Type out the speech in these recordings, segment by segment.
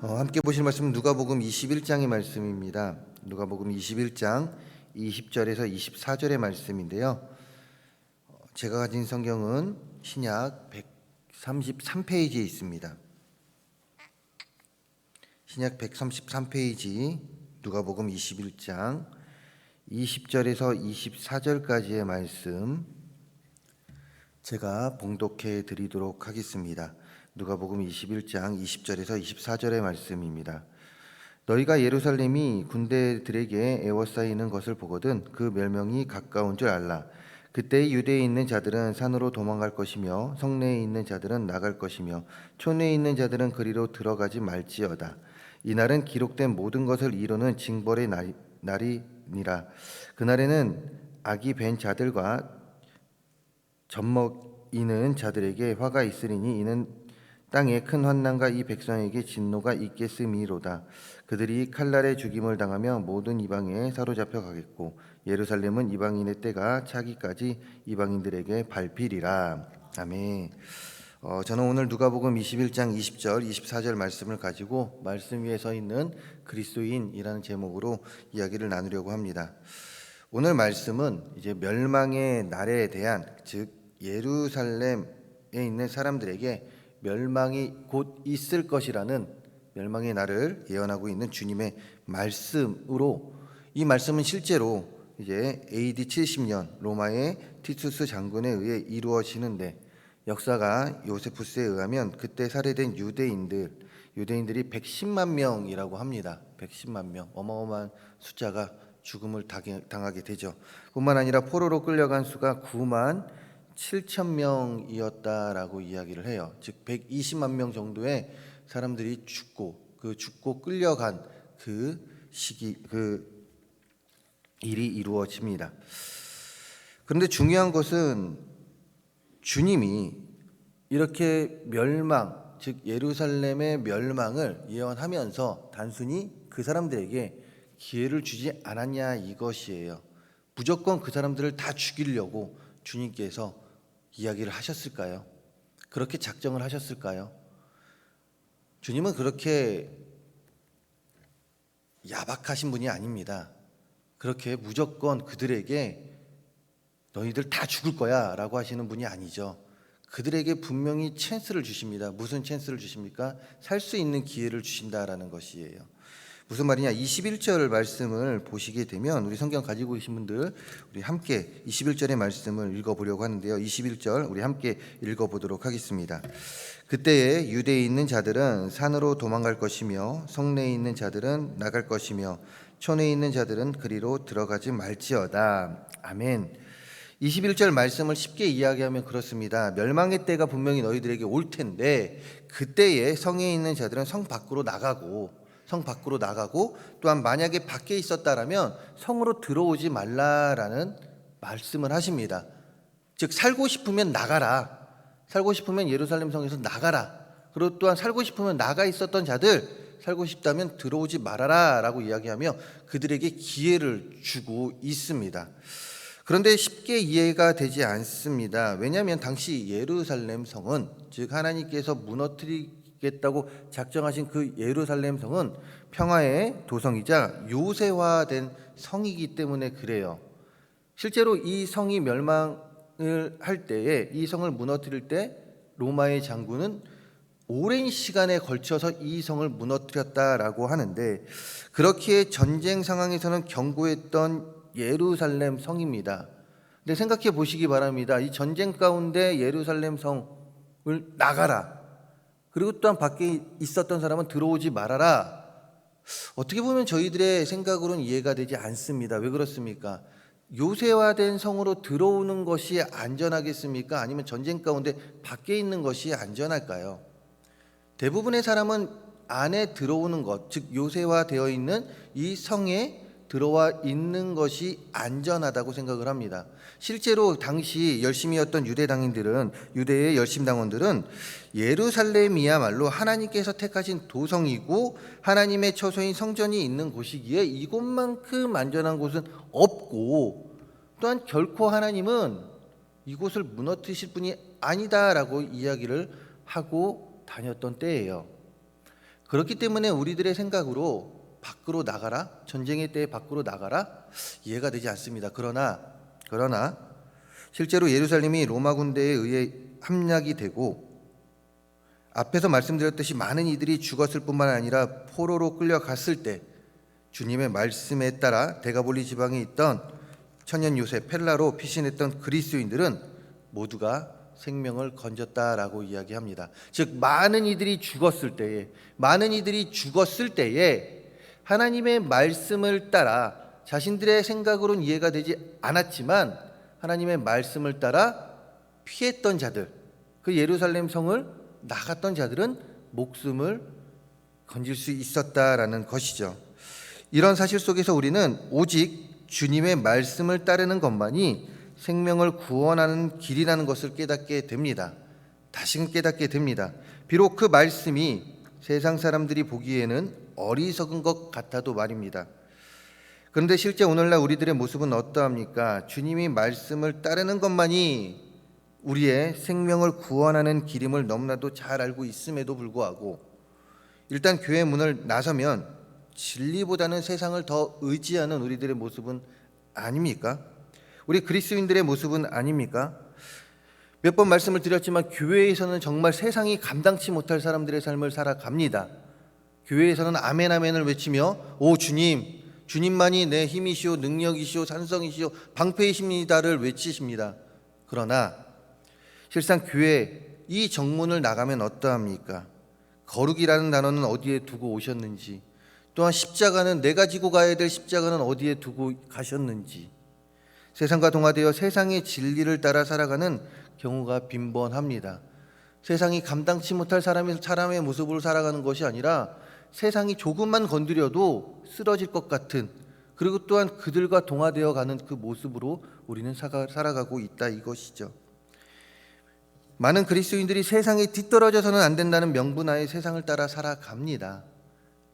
함께 보실 말씀은 누가복음 21장의 말씀입니다. 누가복음 21장 20절에서 24절의 말씀인데요. 제가 가진 성경은 신약 133페이지에 있습니다. 신약 133페이지 누가복음 21장 20절에서 24절까지의 말씀 제가 봉독해 드리도록 하겠습니다. 누가복음 21장 20절에서 24절의 말씀입니다. 너희가 예루살렘이 군대들에게 에워싸이는 것을 보거든 그 멸망이 가까운 줄 알라. 그때 유대에 있는 자들은 산으로 도망갈 것이며 성내에 있는 자들은 나갈 것이며 촌에 있는 자들은 그리로 들어가지 말지어다. 이날은 기록된 모든 것을 이루는 징벌의 날이니라. 그날에는 악이 벤 자들과 젖먹이는 자들에게 화가 있으리니 이는 땅에 큰 환난과 이 백성에게 진노가 있겠음이로다. 그들이 칼날에 죽임을 당하며 모든 이방에 사로잡혀 가겠고 예루살렘은 이방인의 때가 차기까지 이방인들에게 밟히리라. 아멘. 저는 오늘 누가복음 21장 20절 24절 말씀을 가지고 말씀 위에 서 있는 그리스도인이라는 제목으로 이야기를 나누려고 합니다. 오늘 말씀은 이제 멸망의 날에 대한, 즉 예루살렘에 있는 사람들에게 멸망이 곧 있을 것이라는 멸망의 날을 예언하고 있는 주님의 말씀으로, 이 말씀은 실제로 이제 AD 70년 로마의 티투스 장군에 의해 이루어지는데, 역사가 요세푸스에 의하면 그때 살해된 유대인들이 110만 명이라고 합니다. 110만 명, 어마어마한 숫자가 죽음을 당하게 되죠. 뿐만 아니라 포로로 끌려간 수가 9만 7천 명이었다라고 이야기를 해요. 즉 120만 명 정도의 사람들이 죽고 끌려간 그 일이 이루어집니다. 그런데 중요한 것은 주님이 이렇게 멸망, 즉 예루살렘의 멸망을 예언하면서 단순히 그 사람들에게 기회를 주지 않았냐 이것이에요. 무조건 그 사람들을 다 죽이려고 주님께서 이야기를 하셨을까요? 그렇게 작정을 하셨을까요? 주님은 그렇게 야박하신 분이 아닙니다. 그렇게 무조건 그들에게 너희들 다 죽을 거야 라고 하시는 분이 아니죠. 그들에게 분명히 찬스를 주십니다. 무슨 찬스를 주십니까? 살 수 있는 기회를 주신다라는 것이에요. 무슨 말이냐? 21절 말씀을 보시게 되면, 우리 성경 가지고 계신 분들 우리 함께 21절의 말씀을 읽어보려고 하는데요. 21절 우리 함께 읽어보도록 하겠습니다. 그때에 유대에 있는 자들은 산으로 도망갈 것이며 성내에 있는 자들은 나갈 것이며 촌에 있는 자들은 그리로 들어가지 말지어다. 아멘. 21절 말씀을 쉽게 이야기하면 그렇습니다. 멸망의 때가 분명히 너희들에게 올 텐데 그때에 성에 있는 자들은 성 밖으로 나가고 또한 만약에 밖에 있었다라면 성으로 들어오지 말라라는 말씀을 하십니다. 즉 살고 싶으면 나가라. 살고 싶으면 예루살렘 성에서 나가라. 그리고 또한 살고 싶으면 나가 있었던 자들, 살고 싶다면 들어오지 말아라 라고 이야기하며 그들에게 기회를 주고 있습니다. 그런데 쉽게 이해가 되지 않습니다. 왜냐하면 당시 예루살렘 성은, 즉 하나님께서 무너뜨리겠다고 작정하신 그 예루살렘 성은 평화의 도성이자 요새화된 성이기 때문에 그래요. 실제로 이 성이 멸망을 할 때에, 이 성을 무너뜨릴 때 로마의 장군은 오랜 시간에 걸쳐서 이 성을 무너뜨렸다라고 하는데, 그렇게 전쟁 상황에서는 견고했던 예루살렘 성입니다. 근데 생각해 보시기 바랍니다. 이 전쟁 가운데 예루살렘 성을 나가라. 그리고 또한 밖에 있었던 사람은 들어오지 말아라. 어떻게 보면 저희들의 생각으로는 이해가 되지 않습니다. 왜 그렇습니까? 요새화된 성으로 들어오는 것이 안전하겠습니까? 아니면 전쟁 가운데 밖에 있는 것이 안전할까요? 대부분의 사람은 안에 들어오는 것, 즉 요새화되어 있는 이 성에 들어와 있는 것이 안전하다고 생각을 합니다. 실제로 당시 열심이었던 유대의 열심당원들은 예루살렘이야말로 하나님께서 택하신 도성이고 하나님의 처소인 성전이 있는 곳이기에 이곳만큼 안전한 곳은 없고, 또한 결코 하나님은 이곳을 무너뜨리실 분이 아니다라고 이야기를 하고 다녔던 때예요. 그렇기 때문에 우리들의 생각으로 밖으로 나가라, 전쟁의 때에 밖으로 나가라, 이해가 되지 않습니다. 그러나 실제로 예루살렘이 로마 군대에 의해 함락이 되고 앞에서 말씀드렸듯이 많은 이들이 죽었을 뿐만 아니라 포로로 끌려갔을 때 주님의 말씀에 따라 데가볼리 지방에 있던 천년 요셉 펠라로 피신했던 그리스도인들은 모두가 생명을 건졌다라고 이야기합니다. 즉 많은 이들이 죽었을 때에 하나님의 말씀을 따라 자신들의 생각으로는 이해가 되지 않았지만 하나님의 말씀을 따라 피했던 자들, 그 예루살렘 성을 나갔던 자들은 목숨을 건질 수 있었다라는 것이죠. 이런 사실 속에서 우리는 오직 주님의 말씀을 따르는 것만이 생명을 구원하는 길이라는 것을 깨닫게 됩니다. 다시금 깨닫게 됩니다. 비록 그 말씀이 세상 사람들이 보기에는 어리석은 것 같아도 말입니다. 그런데 실제 오늘날 우리들의 모습은 어떠합니까? 주님이 말씀을 따르는 것만이 우리의 생명을 구원하는 길임을 너무나도 잘 알고 있음에도 불구하고 일단 교회 문을 나서면 진리보다는 세상을 더 의지하는 우리들의 모습은 아닙니까? 우리 그리스도인들의 모습은 아닙니까? 몇 번 말씀을 드렸지만 교회에서는 정말 세상이 감당치 못할 사람들의 삶을 살아갑니다. 교회에서는 아멘 아멘을 외치며 오 주님만이 내 힘이시오 능력이시오 산성이시오 방패이십니다를 외치십니다. 그러나 실상 교회 이 정문을 나가면 어떠합니까? 거룩이라는 단어는 어디에 두고 오셨는지, 또한 십자가는 내가 지고 가야 될 십자가는 어디에 두고 가셨는지, 세상과 동화되어 세상의 진리를 따라 살아가는 경우가 빈번합니다. 세상이 감당치 못할 사람의 모습으로 살아가는 것이 아니라 세상이 조금만 건드려도 쓰러질 것 같은, 그리고 또한 그들과 동화되어 가는 그 모습으로 우리는 살아가고 있다 이것이죠. 많은 그리스도인들이 세상에 뒤떨어져서는 안 된다는 명분하에 세상을 따라 살아갑니다.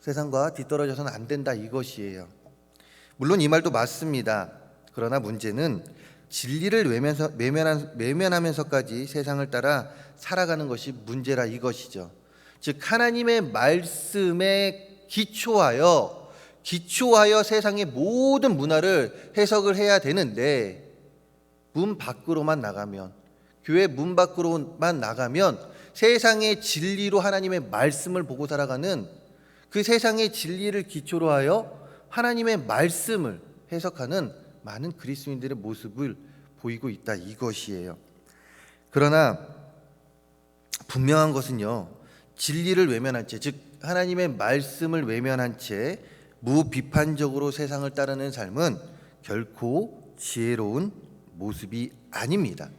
세상과 뒤떨어져서는 안 된다 이것이에요. 물론 이 말도 맞습니다. 그러나 문제는 진리를 외면하면서까지 세상을 따라 살아가는 것이 문제라 이것이죠. 즉 하나님의 말씀에 기초하여 세상의 모든 문화를 해석을 해야 되는데 문 밖으로만 나가면, 교회 문 밖으로만 나가면 세상의 진리로 하나님의 말씀을 보고 살아가는, 그 세상의 진리를 기초로 하여 하나님의 말씀을 해석하는 많은 그리스도인들의 모습을 보이고 있다 이것이에요. 그러나 분명한 것은요, 진리를 외면한 채, 즉 하나님의 말씀을 외면한 채 무비판적으로 세상을 따르는 삶은 결코 지혜로운 모습이 아닙니다.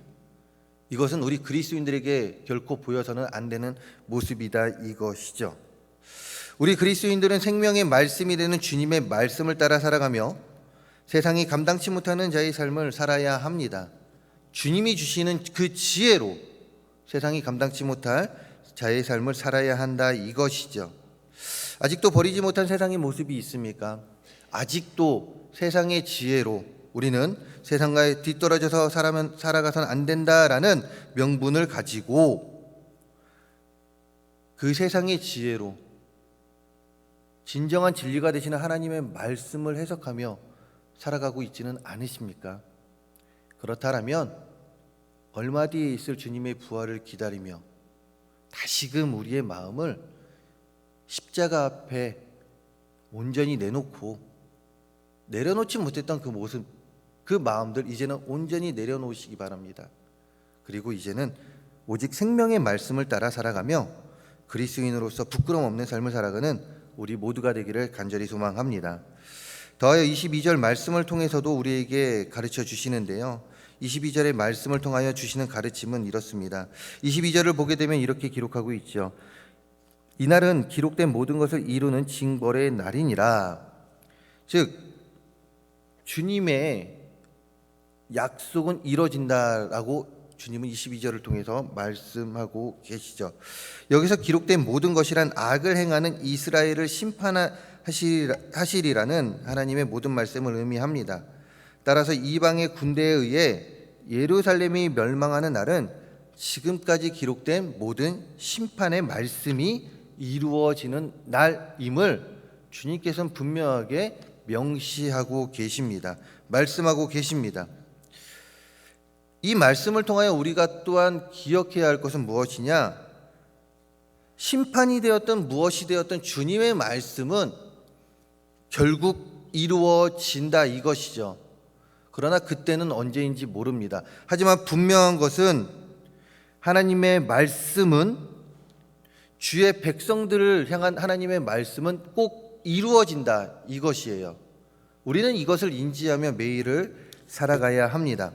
이것은 우리 그리스도인들에게 결코 보여서는 안 되는 모습이다 이것이죠. 우리 그리스도인들은 생명의 말씀이 되는 주님의 말씀을 따라 살아가며 세상이 감당치 못하는 자의 삶을 살아야 합니다. 주님이 주시는 그 지혜로 세상이 감당치 못할 자의 삶을 살아야 한다 이것이죠. 아직도 버리지 못한 세상의 모습이 있습니까? 아직도 세상의 지혜로 우리는 세상과 뒤떨어져서 살아가서는 안 된다라는 명분을 가지고 그 세상의 지혜로 진정한 진리가 되시는 하나님의 말씀을 해석하며 살아가고 있지는 않으십니까? 그렇다면 얼마 뒤에 있을 주님의 부활을 기다리며 다시금 우리의 마음을 십자가 앞에 온전히 내려놓지 못했던 그 모습, 그 마음들 이제는 온전히 내려놓으시기 바랍니다. 그리고 이제는 오직 생명의 말씀을 따라 살아가며 그리스도인으로서 부끄럼 없는 삶을 살아가는 우리 모두가 되기를 간절히 소망합니다. 더하여 22절 말씀을 통해서도 우리에게 가르쳐 주시는데요, 22절의 말씀을 통하여 주시는 가르침은 이렇습니다. 22절을 보게 되면 이렇게 기록하고 있죠. 이날은 기록된 모든 것을 이루는 징벌의 날이니라. 즉 주님의 약속은 이루어진다라고 주님은 22절을 통해서 말씀하고 계시죠. 여기서 기록된 모든 것이란 악을 행하는 이스라엘을 심판하시리라는 하나님의 모든 말씀을 의미합니다. 따라서 이방의 군대에 의해 예루살렘이 멸망하는 날은 지금까지 기록된 모든 심판의 말씀이 이루어지는 날임을 주님께서는 분명하게 명시하고 계십니다. 말씀하고 계십니다. 이 말씀을 통하여 우리가 또한 기억해야 할 것은 무엇이냐? 심판이 되었든 무엇이 되었든 주님의 말씀은 결국 이루어진다 이것이죠. 그러나 그때는 언제인지 모릅니다. 하지만 분명한 것은 하나님의 말씀은, 주의 백성들을 향한 하나님의 말씀은 꼭 이루어진다 이것이에요. 우리는 이것을 인지하며 매일을 살아가야 합니다.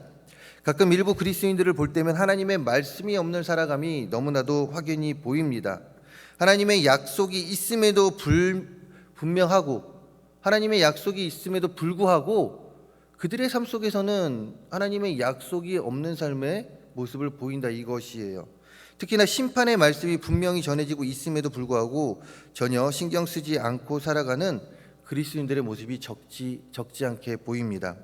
가끔 일부 그리스도인들을 볼 때면 하나님의 말씀이 없는 살아감이 너무나도 확연히 보입니다. 하나님의 약속이 있음에도 분명하고, 하나님의 약속이 있음에도 불구하고 그들의 삶 속에서는 하나님의 약속이 없는 삶의 모습을 보인다 이것이에요. 특히나 심판의 말씀이 분명히 전해지고 있음에도 불구하고 전혀 신경 쓰지 않고 살아가는 그리스도인들의 모습이 적지 않게 보입니다.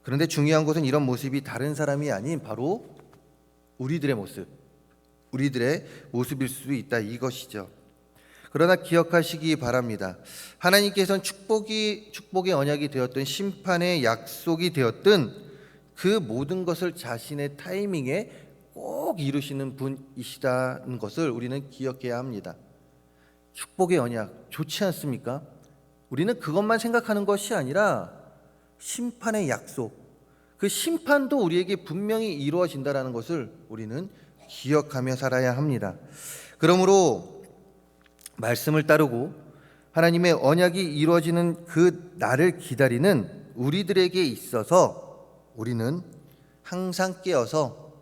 그런데 중요한 것은 이런 모습이 다른 사람이 아닌 바로 우리들의 모습일 수 있다 이것이죠. 그러나 기억하시기 바랍니다. 하나님께서는 축복의 언약이 되었든 심판의 약속이 되었든 그 모든 것을 자신의 타이밍에 꼭 이루시는 분이시다는 것을 우리는 기억해야 합니다. 축복의 언약 좋지 않습니까? 우리는 그것만 생각하는 것이 아니라 심판의 약속, 그 심판도 우리에게 분명히 이루어진다는 것을 우리는 기억하며 살아야 합니다. 그러므로 말씀을 따르고 하나님의 언약이 이루어지는 그 날을 기다리는 우리들에게 있어서 우리는 항상 깨어서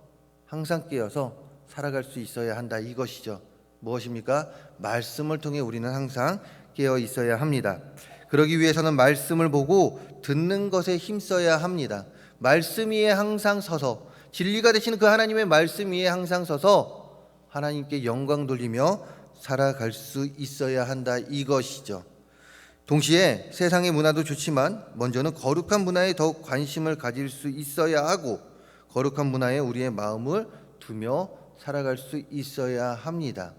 살아갈 수 있어야 한다 이것이죠. 무엇입니까? 말씀을 통해 우리는 항상 깨어 있어야 합니다. 그러기 위해서는 말씀을 보고 듣는 것에 힘써야 합니다. 말씀 위에 항상 서서, 진리가 되시는 그 하나님의 말씀 위에 항상 서서 하나님께 영광 돌리며 살아갈 수 있어야 한다 이것이죠. 동시에 세상의 문화도 좋지만 먼저는 거룩한 문화에 더욱 관심을 가질 수 있어야 하고, 거룩한 문화에 우리의 마음을 두며 살아갈 수 있어야 합니다.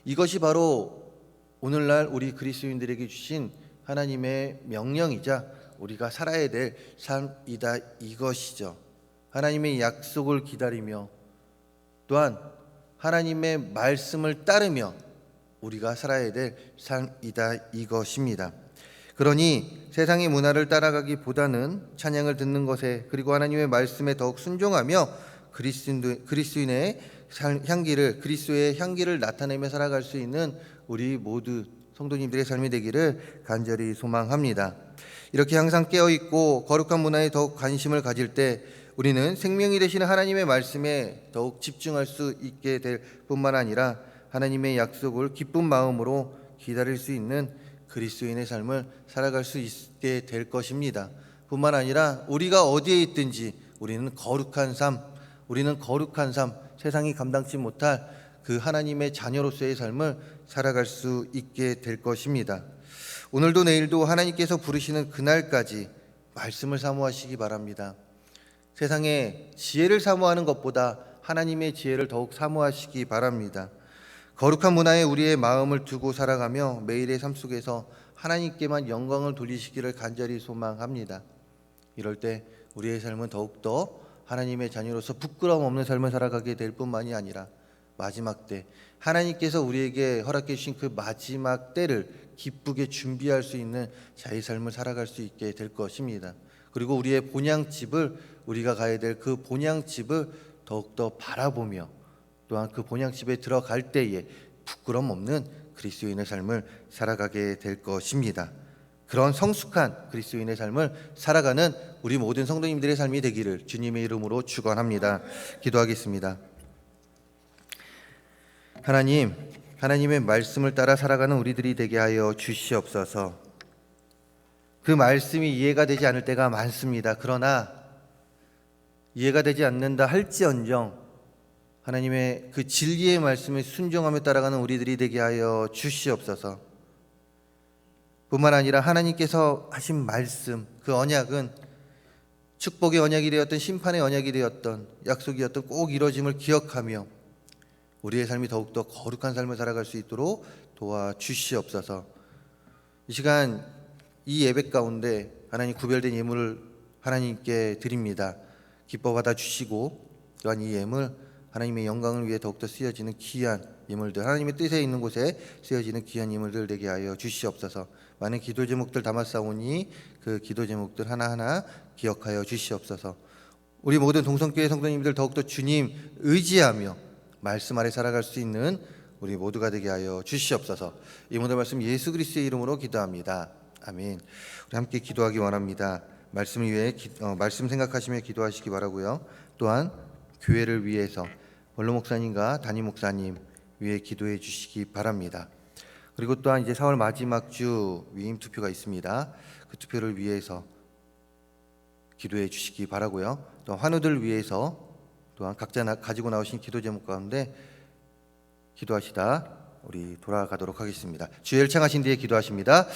이것이 바로 오늘날 우리 그리스도인들에게 주신 하나님의 명령이자 우리가 살아야 될 삶이다 이것이죠. 하나님의 약속을 기다리며 또한 하나님의 말씀을 따르며 우리가 살아야 될 삶이다 이것입니다. 그러니 세상의 문화를 따라가기보다는 찬양을 듣는 것에, 그리고 하나님의 말씀에 더욱 순종하며 그리스도의 향기를 나타내며 살아갈 수 있는 우리 모두 성도님들의 삶이 되기를 간절히 소망합니다. 이렇게 항상 깨어있고 거룩한 문화에 더욱 관심을 가질 때 우리는 생명이 되시는 하나님의 말씀에 더욱 집중할 수 있게 될 뿐만 아니라 하나님의 약속을 기쁜 마음으로 기다릴 수 있는 그리스도인의 삶을 살아갈 수 있게 될 것입니다. 뿐만 아니라 우리가 어디에 있든지 우리는 거룩한 삶, 세상이 감당치 못할 그 하나님의 자녀로서의 삶을 살아갈 수 있게 될 것입니다. 오늘도 내일도 하나님께서 부르시는 그날까지 말씀을 사모하시기 바랍니다. 세상의 지혜를 사모하는 것보다 하나님의 지혜를 더욱 사모하시기 바랍니다. 거룩한 문화에 우리의 마음을 두고 살아가며 매일의 삶 속에서 하나님께만 영광을 돌리시기를 간절히 소망합니다. 이럴 때 우리의 삶은 더욱더 하나님의 자녀로서 부끄러움 없는 삶을 살아가게 될 뿐만이 아니라 마지막 때, 하나님께서 우리에게 허락해 주신 그 마지막 때를 기쁘게 준비할 수 있는 자의 삶을 살아갈 수 있게 될 것입니다. 그리고 우리의 본향집을, 우리가 가야 될 그 본향집을 더욱더 바라보며 또한 그 본향집에 들어갈 때에 부끄럼 없는 그리스도인의 삶을 살아가게 될 것입니다. 그런 성숙한 그리스도인의 삶을 살아가는 우리 모든 성도님들의 삶이 되기를 주님의 이름으로 축원합니다. 기도하겠습니다. 하나님, 하나님의 말씀을 따라 살아가는 우리들이 되게 하여 주시옵소서. 그 말씀이 이해가 되지 않을 때가 많습니다. 그러나 이해가 되지 않는다 할지언정 하나님의 그 진리의 말씀에 순종하며 따라가는 우리들이 되게 하여 주시옵소서. 뿐만 아니라 하나님께서 하신 말씀, 그 언약은 축복의 언약이 되었던 심판의 언약이 되었던 약속이었던 꼭 이루어짐을 기억하며 우리의 삶이 더욱더 거룩한 삶을 살아갈 수 있도록 도와주시옵소서. 이 시간 이 예배 가운데 하나님 구별된 예물을 하나님께 드립니다. 기뻐 받아 주시고 또한 이 예물 하나님의 영광을 위해 더욱더 쓰여지는 귀한 예물들, 하나님의 뜻에 있는 곳에 쓰여지는 귀한 예물들 되게 하여 주시옵소서. 많은 기도 제목들 담았사오니 그 기도 제목들 하나하나 기억하여 주시옵소서. 우리 모든 동성교회 성도님들 더욱더 주님 의지하며 말씀 아래 살아갈 수 있는 우리 모두가 되게 하여 주시옵소서. 이 모든 말씀 예수 그리스도의 이름으로 기도합니다. 아멘. 우리 함께 기도하기 원합니다. 말씀을 위해 말씀 생각하시며 기도하시기 바라고요. 또한 교회를 위해서 원로 목사님과 담임 목사님 위해 기도해 주시기 바랍니다. 그리고 또한 이제 4월 마지막 주 위임 투표가 있습니다. 그 투표를 위해서 기도해 주시기 바라고요. 또 환우들 위해서 또한 각자 가지고 나오신 기도 제목 가운데 기도하시다 우리 돌아가도록 하겠습니다. 주의 일창하신 뒤에 기도하십니다.